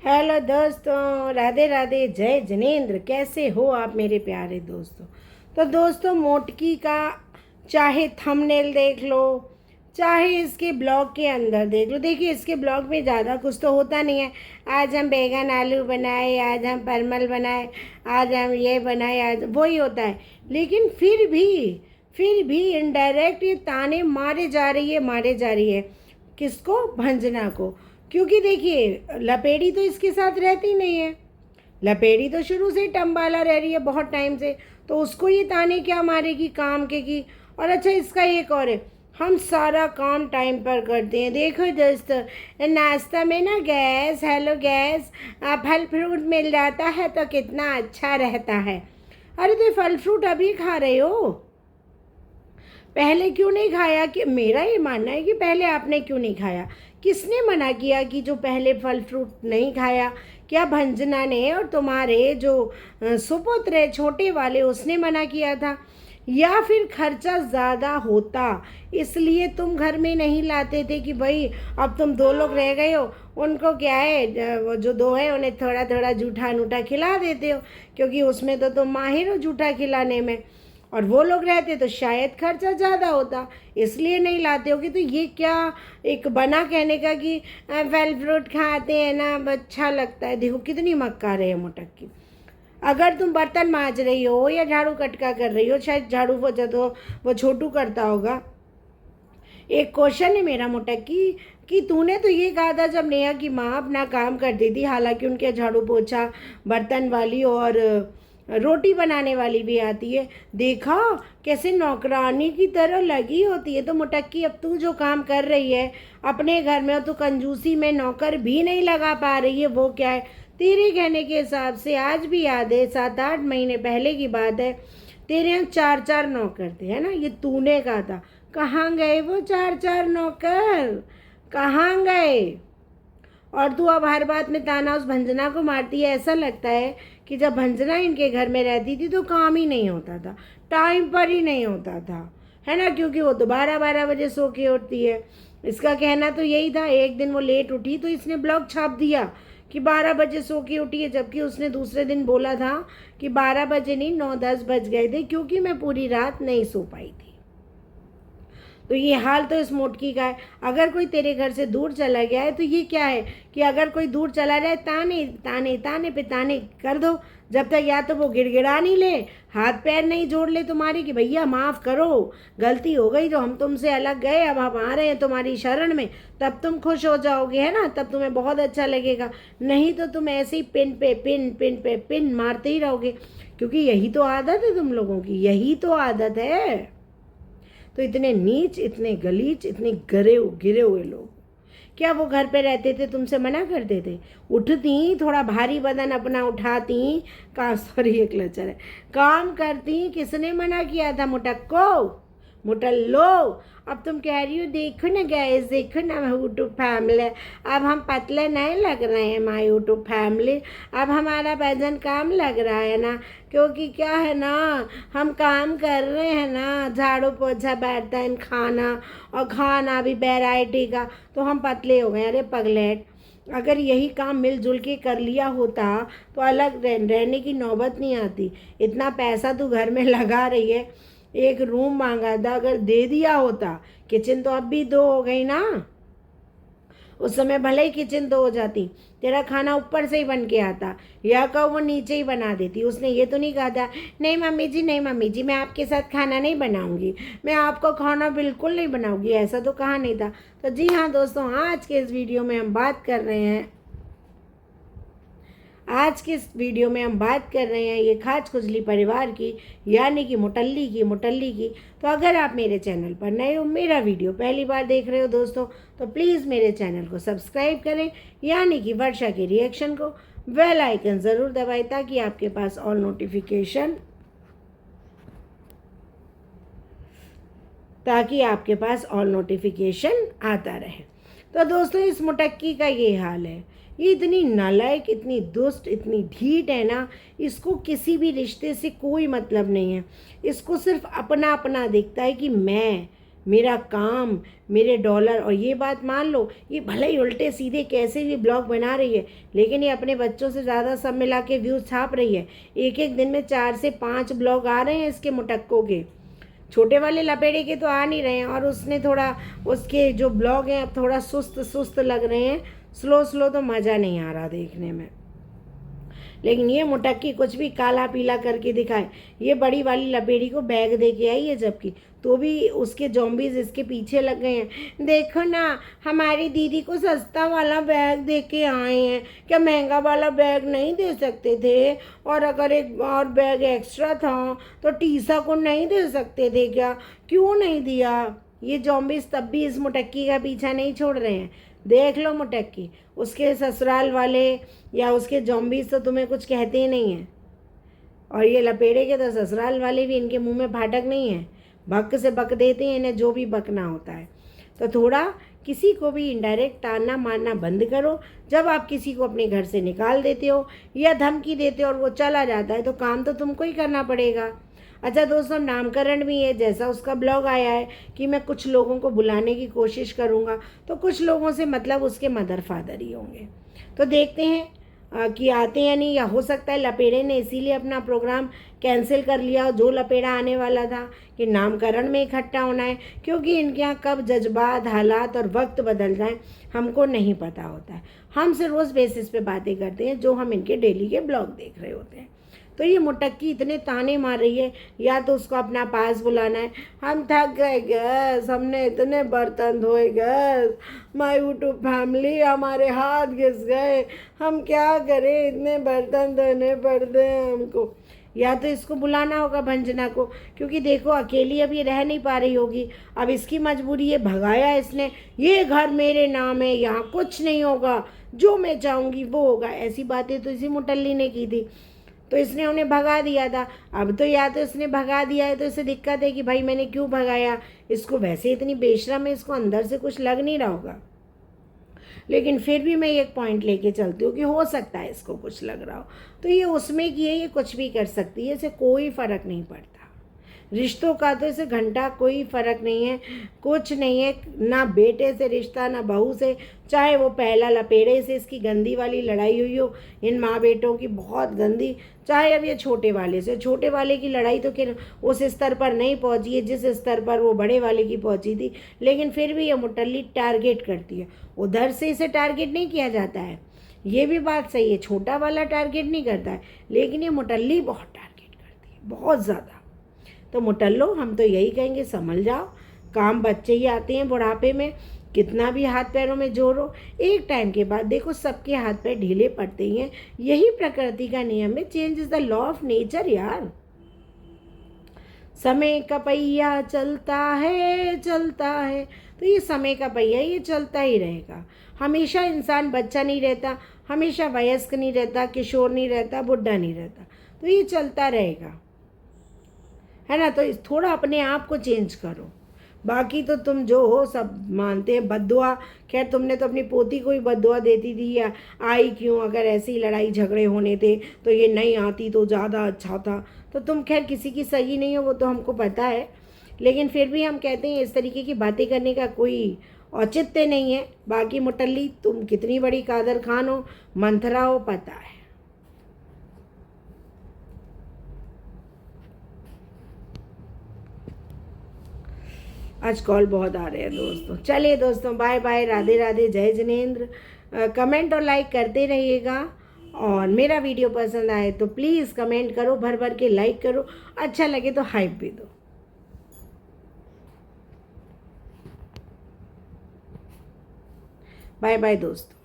Hello दोस्तों, राधे राधे, जय जिनेंद्र। कैसे हो आप मेरे प्यारे दोस्तों। तो दोस्तों, मोटकी का चाहे थंबनेल देख लो, चाहे इसके ब्लॉग के अंदर देख लो। देखिए, इसके ब्लॉग में ज़्यादा कुछ तो होता नहीं है। आज हम बैगन आलू बनाए, आज हम परमल बनाए, आज हम ये बनाए, आज वही होता है। लेकिन फिर भी इनडायरेक्ट ये ताने मारे जा रही है। किसको? भंजना को। क्योंकि देखिए, लपेड़ी तो इसके साथ रहती नहीं है। लपेड़ी तो शुरू से ही टम्बाला रह रही है बहुत टाइम से। तो उसको ये ताने क्या मारेगी काम के की। और अच्छा, इसका एक और है, हम सारा काम टाइम पर करते हैं। देखो दोस्तों, नाश्ता में ना गैस, हेलो गैस, फल फ्रूट मिल जाता है तो कितना अच्छा रहता है। अरे तो फल फ्रूट अभी खा रहे हो, पहले क्यों नहीं खाया? कि मेरा ये मानना है कि पहले आपने क्यों नहीं खाया? किसने मना किया कि जो पहले फल फ्रूट नहीं खाया? क्या भंजना ने और तुम्हारे जो सुपुत्र है छोटे वाले, उसने मना किया था? या फिर खर्चा ज़्यादा होता इसलिए तुम घर में नहीं लाते थे कि भाई अब तुम दो लोग रह गए हो, उनको क्या है, वो जो दो है उन्हें थोड़ा थोड़ा जूठा नूठा खिला देते हो, क्योंकि उसमें तो तुम माहिर हो जूठा खिलाने में। और वो लोग रहते तो शायद खर्चा ज़्यादा होता, इसलिए नहीं लाते होगे। तो ये क्या एक बना कहने का कि फल फ्रूट खाते हैं ना, अच्छा लगता है। देखो कितनी मक्कार है मोटक की। अगर तुम बर्तन मांज रही हो या झाड़ू कटका कर रही हो, शायद झाड़ू वो छोटू करता होगा। एक क्वेश्चन है मेरा मोटक की कि तूने तो ये कहा था जब नेहा की माँ अपना काम करती थी, हालांकि उनके झाड़ू पोछा बर्तन वाली और रोटी बनाने वाली भी आती है, देखा कैसे नौकरानी की तरह लगी होती है। तो मुटक्की, अब तू जो काम कर रही है अपने घर में, और तू कंजूसी में नौकर भी नहीं लगा पा रही है, वो क्या है? तेरे कहने के हिसाब से आज भी याद है, 7-8 महीने पहले की बात है, तेरे यहाँ 4-4 नौकर थे, है ना? ये तूने कहा था। कहाँ गए वो 4-4 नौकर? कहाँ गए? और तू अब हर बात में ताना उस भंजना को मारती है। ऐसा लगता है कि जब भंजना इनके घर में रहती थी तो काम ही नहीं होता था, टाइम पर ही नहीं होता था, है ना? क्योंकि वो तो 12-12 बजे सो के उठती है। इसका कहना तो यही था। एक दिन वो लेट उठी तो इसने ब्लॉग छाप दिया कि 12 बजे सो के उठी है, जबकि उसने दूसरे दिन बोला था कि 12 बजे नहीं, 9-10 बज गए थे, क्योंकि मैं पूरी रात नहीं सो पाई थी। तो ये हाल तो इस मोटकी का है। अगर कोई तेरे घर से दूर चला गया है तो ये क्या है कि अगर कोई दूर चला जाए, ताने ताने ताने पे ताने कर दो, जब तक या तो वो गिड़गिड़ा नहीं ले, हाथ पैर नहीं जोड़ ले तुम्हारी कि भैया माफ़ करो, गलती हो गई, जो हम तुमसे अलग गए, अब हम आ रहे हैं तुम्हारी शरण में, तब तुम खुश हो जाओगे, है ना? तब तुम्हें बहुत अच्छा लगेगा। नहीं तो तुम ऐसे ही पिन पे पिन, पिन पे पिन मारते ही रहोगे, क्योंकि यही तो आदत है तुम लोगों की, यही तो आदत है। तो इतने नीच, इतने गलीच, इतने गिरे हुए लोग, क्या वो घर पे रहते थे तुमसे मना करते थे? उठती, थोड़ा भारी बदन अपना उठाती, का सॉरी ये क्लचर है, काम करती, किसने मना किया था मुटक्को? मुटल्लो, अब तुम कह रही हो देखो ना गैस, देखो ना यूट्यूब फैमिली, अब हम पतले नहीं लग रहे हैं माई यूट्यूब फैमिली, अब हमारा वजन कम लग रहा है ना, क्योंकि क्या है ना, हम काम कर रहे हैं ना, झाड़ू पोछा बर्तन खाना, और खाना भी वैरायटी का, तो हम पतले हो गए। अरे पगलेट, अगर यही काम मिलजुल के कर लिया होता तो अलग रहने की नौबत नहीं आती। इतना पैसा तू घर में लगा रही है, एक रूम मांगा था, अगर दे दिया होता, किचन तो अब भी 2 हो गई ना, उस समय भले ही किचन 2 हो जाती, तेरा खाना ऊपर से ही बन के आता, या कहो वो नीचे ही बना देती। उसने ये तो नहीं कहा था, नहीं मम्मी जी, नहीं मम्मी जी, मैं आपके साथ खाना नहीं बनाऊंगी, मैं आपको खाना बिल्कुल नहीं बनाऊंगी, ऐसा तो कहा नहीं था। तो जी हाँ दोस्तों, आज के इस वीडियो में हम बात कर रहे हैं, ये खाच खुजली परिवार की, यानी कि मुटल्ली की। तो अगर आप मेरे चैनल पर नए हो, मेरा वीडियो पहली बार देख रहे हो दोस्तों, तो प्लीज़ मेरे चैनल को सब्सक्राइब करें, यानी कि वर्षा के रिएक्शन को बेल आइकन ज़रूर दबाएं, ताकि आपके पास ऑल नोटिफिकेशन आता रहे। तो दोस्तों, इस मुटक्की का ये हाल है। ये इतनी नालायक, इतनी दुष्ट, इतनी ढीठ है ना, इसको किसी भी रिश्ते से कोई मतलब नहीं है। इसको सिर्फ अपना अपना दिखता है कि मेरा काम, मेरे डॉलर। और ये बात मान लो, ये भले ही उल्टे सीधे कैसे भी ब्लॉग बना रही है, लेकिन ये अपने बच्चों से ज़्यादा सब मिला के व्यूज़ छाप रही है। एक एक दिन में 4 से 5 ब्लॉग आ रहे हैं इसके मुटक्कों के। छोटे वाले लपेड़े के तो आ नहीं रहे हैं, और उसने थोड़ा, उसके जो ब्लॉग हैं अब थोड़ा सुस्त सुस्त लग रहे हैं, स्लो स्लो, तो मज़ा नहीं आ रहा देखने में। लेकिन ये मुटक्की कुछ भी काला पीला करके दिखाए। ये बड़ी वाली लपेड़ी को बैग दे के आई है, जबकि तो भी उसके जॉम्बीज इसके पीछे लग गए हैं। देखो ना, हमारी दीदी को सस्ता वाला बैग दे के आए हैं, क्या महंगा वाला बैग नहीं दे सकते थे? और अगर एक और बैग एक्स्ट्रा था तो टीसा को नहीं दे सकते थे क्या? क्यों नहीं दिया? ये जॉम्बीज तब भी इस मुटक्की का पीछा नहीं छोड़ रहे हैं। देख लो मुटक्की, उसके ससुराल वाले या उसके जॉम्बीज तो तुम्हें कुछ कहते ही नहीं हैं, और ये लपेड़े के तो ससुराल वाले भी इनके मुंह में फाटक नहीं है, बक से बक देते हैं इन्हें जो भी बकना होता है। तो थोड़ा किसी को भी इनडायरेक्ट ताना मारना बंद करो। जब आप किसी को अपने घर से निकाल देते हो या धमकी देते हो और वो चला जाता है, तो काम तो तुमको ही करना पड़ेगा। अच्छा दोस्तों, नामकरण भी है, जैसा उसका ब्लॉग आया है कि मैं कुछ लोगों को बुलाने की कोशिश करूँगा, तो कुछ लोगों से मतलब उसके मदर फादर ही होंगे। तो देखते हैं कि आते हैं या नहीं, या हो सकता है लपेड़े ने इसीलिए अपना प्रोग्राम कैंसिल कर लिया, जो लपेड़ा आने वाला था कि नामकरण में इकट्ठा होना है, क्योंकि इनके यहाँ कब जज्बात, हालात और वक्त बदल जाएं हमको नहीं पता होता है। हम सिर्फ उस बेसिस पे बातें करते हैं जो हम इनके डेली के ब्लॉग देख रहे होते हैं। तो ये मुटक्की इतने ताने मार रही है, या तो उसको अपना पास बुलाना है, हम थक गए गैस, हमने इतने बर्तन धोए गैस, माय यूट्यूब फैमिली, हमारे हाथ घिस गए, हम क्या करें, इतने बर्तन धोने पड़ते हैं हमको। या तो इसको बुलाना होगा भंजना को, क्योंकि देखो अकेली अब ये रह नहीं पा रही होगी, अब इसकी मजबूरी है। भगाया इसने, ये घर मेरे नाम है, यहाँ कुछ नहीं होगा, जो मैं चाहूँगी वो होगा, ऐसी बातें तो इसी मुटल्ली ने की थी, तो इसने उन्हें भगा दिया था। अब तो या तो इसने भगा दिया है तो इसे दिक्कत है कि भाई मैंने क्यों भगाया इसको, वैसे इतनी बेशरम है, इसको अंदर से कुछ लग नहीं रहा होगा, लेकिन फिर भी मैं एक पॉइंट लेके चलती हूँ कि हो सकता है इसको कुछ लग रहा हो। तो ये उसमें कि ये कुछ भी कर सकती है, इसे कोई फ़र्क नहीं पड़ता। रिश्तों का तो इसे घंटा कोई फ़र्क नहीं है, कुछ नहीं है, ना बेटे से रिश्ता ना बहू से, चाहे वो पहला लपेड़े से इसकी गंदी वाली लड़ाई हुई हो, इन माँ बेटों की बहुत गंदी, चाहे अब ये छोटे वाले से, छोटे वाले की लड़ाई तो फिर उस स्तर पर नहीं पहुँची है जिस स्तर पर वो बड़े वाले की पहुँची थी, लेकिन फिर भी ये मुटल्ली टारगेट करती है। उधर से इसे टारगेट नहीं किया जाता है, ये भी बात सही है, छोटा वाला टारगेट नहीं करता है, लेकिन ये मुटल्ली बहुत टारगेट करती है, बहुत ज़्यादा। तो मुटल्लो, हम तो यही कहेंगे, संभल जाओ, काम बच्चे ही आते हैं बुढ़ापे में, कितना भी हाथ पैरों में जोर हो, एक टाइम के बाद देखो सबके हाथ पैर ढीले पड़ते ही हैं, यही प्रकृति का नियम है, change is the law of nature यार। समय का पहिया चलता है चलता है, तो ये समय का पहिया ये चलता ही रहेगा। हमेशा इंसान बच्चा नहीं रहता, हमेशा वयस्क नहीं रहता, किशोर नहीं रहता, बुढ़ा नहीं रहता, तो ये चलता रहेगा, है ना। तो थोड़ा अपने आप को चेंज करो, बाकी तो तुम जो हो सब मानते हैं। बद्दुआ, खैर तुमने तो अपनी पोती को ही बद्दुआ देती थी, या आई क्यों, अगर ऐसी लड़ाई झगड़े होने थे तो ये नहीं आती तो ज़्यादा अच्छा था। तो तुम खैर किसी की सही नहीं हो, वो तो हमको पता है, लेकिन फिर भी हम कहते हैं इस तरीके की बातें करने का कोई औचित्य नहीं है। बाकी मुटल्ली, तुम कितनी बड़ी कादर खान हो, मंथरा हो, पता है। आज कॉल बहुत आ रहे हैं दोस्तों। चलिए दोस्तों, बाय बाय, राधे राधे, जय जिनेंद्र। कमेंट और लाइक करते रहिएगा, और मेरा वीडियो पसंद आए तो प्लीज़ कमेंट करो, भर भर के लाइक करो, अच्छा लगे तो हाइप भी दो। बाय बाय दोस्तों।